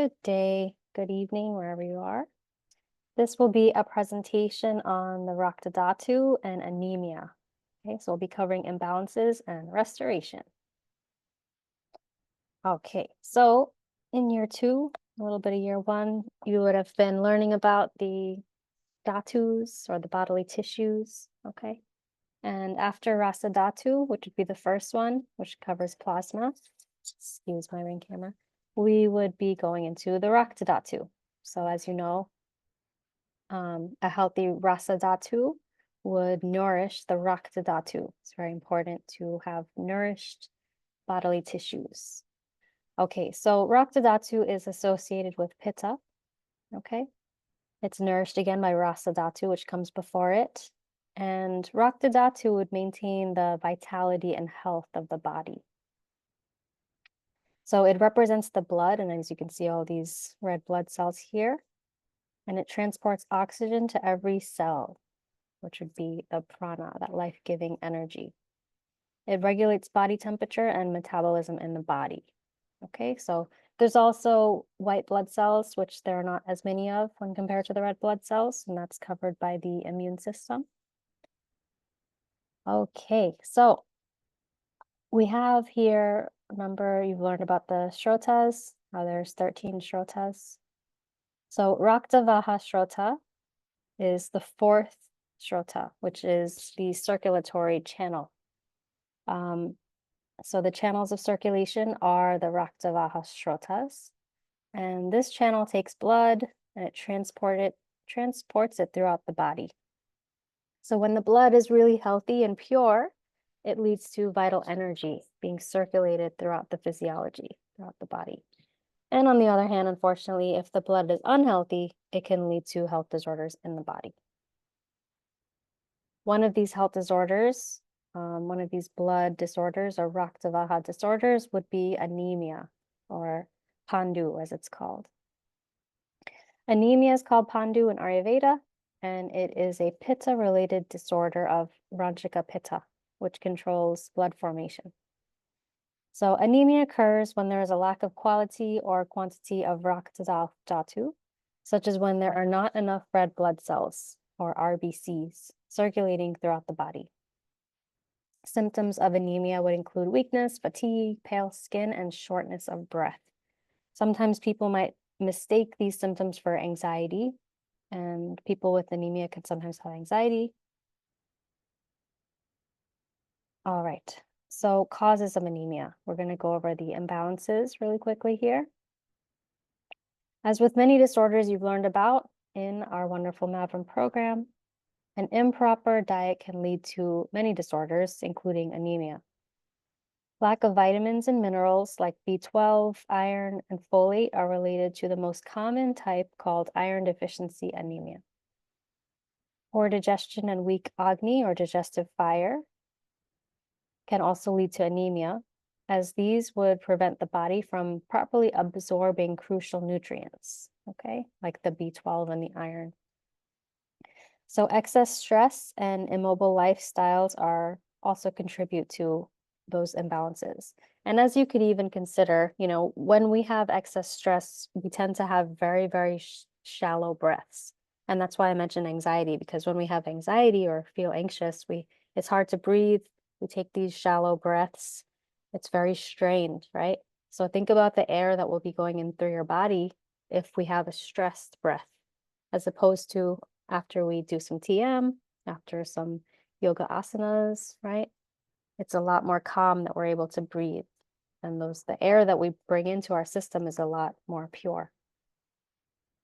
Good day, good evening, wherever you are. This will be a presentation on the Rakta Dhatu and anemia. Okay, so we'll be covering imbalances and restoration. Okay, so in year 2, a little bit of year 1, you would have been learning about the dhatus or the bodily tissues, okay? And after Rasa Dhatu, which would be the first one, which covers plasma, excuse my ring camera, we would be going into the Rakta Dhatu. So as you know, a healthy Rasa Dhatu would nourish the Rakta Dhatu. It's very important to have nourished bodily tissues. Okay, so Rakta Dhatu is associated with Pitta, okay? It's nourished again by Rasa Dhatu, which comes before it. And Rakta Dhatu would maintain the vitality and health of the body. So it represents the blood, and as you can see, all these red blood cells here, and it transports oxygen to every cell, which would be the prana, that life-giving energy. It regulates body temperature and metabolism in the body. Okay, so there's also white blood cells, which there are not as many of when compared to the red blood cells, and that's covered by the immune system. Okay, so we have here, remember you've learned about the shrotas, how there's 13 shrotas. So Raktavaha Shrota is the 4th Shrota, which is the circulatory channel. So the channels of circulation are the Raktavaha Shrotas. And this channel takes blood and it transports it throughout the body. So when the blood is really healthy and pure, it leads to vital energy being circulated throughout the physiology, throughout the body. And on the other hand, unfortunately, if the blood is unhealthy, it can lead to health disorders in the body. One of these health disorders, one of these blood disorders or Raktavaha disorders would be anemia, or Pandu as it's called. Anemia is called Pandu in Ayurveda, and it is a Pitta-related disorder of Ranjika Pitta, which controls blood formation. So anemia occurs when there is a lack of quality or quantity of Rakta Dhatu, such as when there are not enough red blood cells, or RBCs, circulating throughout the body. Symptoms of anemia would include weakness, fatigue, pale skin, and shortness of breath. Sometimes people might mistake these symptoms for anxiety, and people with anemia can sometimes have anxiety. All right, so causes of anemia. We're going to go over the imbalances really quickly here. As with many disorders you've learned about in our wonderful Mavram program, an improper diet can lead to many disorders, including anemia. Lack of vitamins and minerals like B12, iron, and folate are related to the most common type called iron deficiency anemia. Poor digestion and weak agni, or digestive fire, can also lead to anemia, as these would prevent the body from properly absorbing crucial nutrients, okay, like the B12 and the iron. So excess stress and immobile lifestyles are also contribute to those imbalances. And as you could even consider, when we have excess stress, we tend to have very, very shallow breaths. And that's why I mentioned anxiety, because when we have anxiety or feel anxious, it's hard to breathe. We take these shallow breaths. It's very strained, right? So think about the air that will be going in through your body if we have a stressed breath, as opposed to after we do some TM, after some yoga asanas, right? It's a lot more calm that we're able to breathe. And the air that we bring into our system is a lot more pure.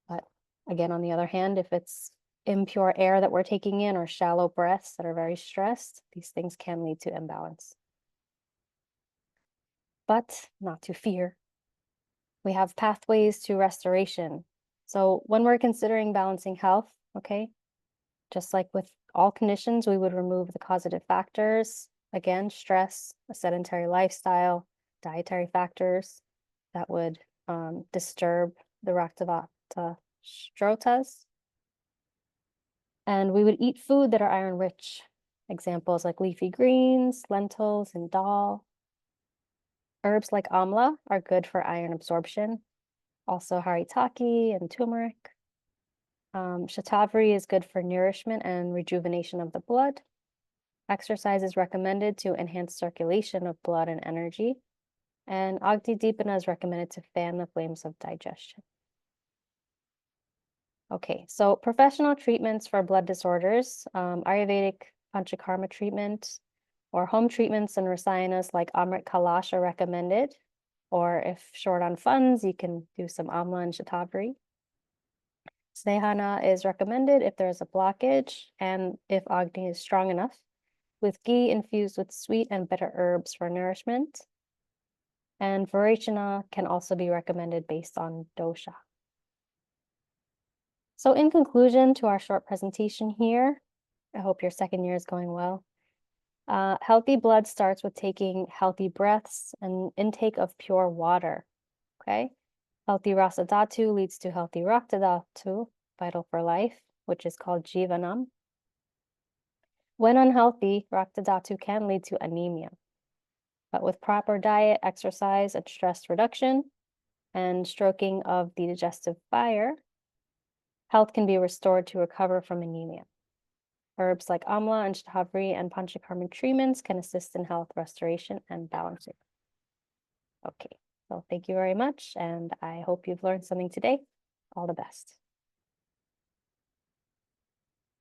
But again, on the other hand, if it's impure air that we're taking in or shallow breaths that are very stressed, these things can lead to imbalance. But not to fear. We have pathways to restoration. So when we're considering balancing health, okay, just like with all conditions, we would remove the causative factors. Again, stress, a sedentary lifestyle, dietary factors that would disturb the Raktavata Shrotas. And we would eat food that are iron rich. Examples like leafy greens, lentils, and dal. Herbs like amla are good for iron absorption. also haritaki and turmeric. Shatavari is good for nourishment and rejuvenation of the blood. Exercise is recommended to enhance circulation of blood and energy. And Agni Deepana is recommended to fan the flames of digestion. Okay, so professional treatments for blood disorders, Ayurvedic Panchakarma treatment, or home treatments and rasayanas like Amrit Kalash are recommended. Or if short on funds, you can do some Amla and Shatavari. Snehana is recommended if there's a blockage and if Agni is strong enough, with ghee infused with sweet and bitter herbs for nourishment. And Varechana can also be recommended based on dosha. So in conclusion to our short presentation here, I hope your second year is going well. Healthy blood starts with taking healthy breaths and intake of pure water, okay? Healthy Rasa Dhatu leads to healthy Rakta Dhatu, vital for life, which is called Jivanam. When unhealthy, Rakta Dhatu can lead to anemia. But with proper diet, exercise, and stress reduction, and stroking of the digestive fire, health can be restored to recover from anemia. Herbs like Amla and Shatavari and Panchakarma treatments can assist in health restoration and balancing. Okay, so thank you very much, and I hope you've learned something today. All the best.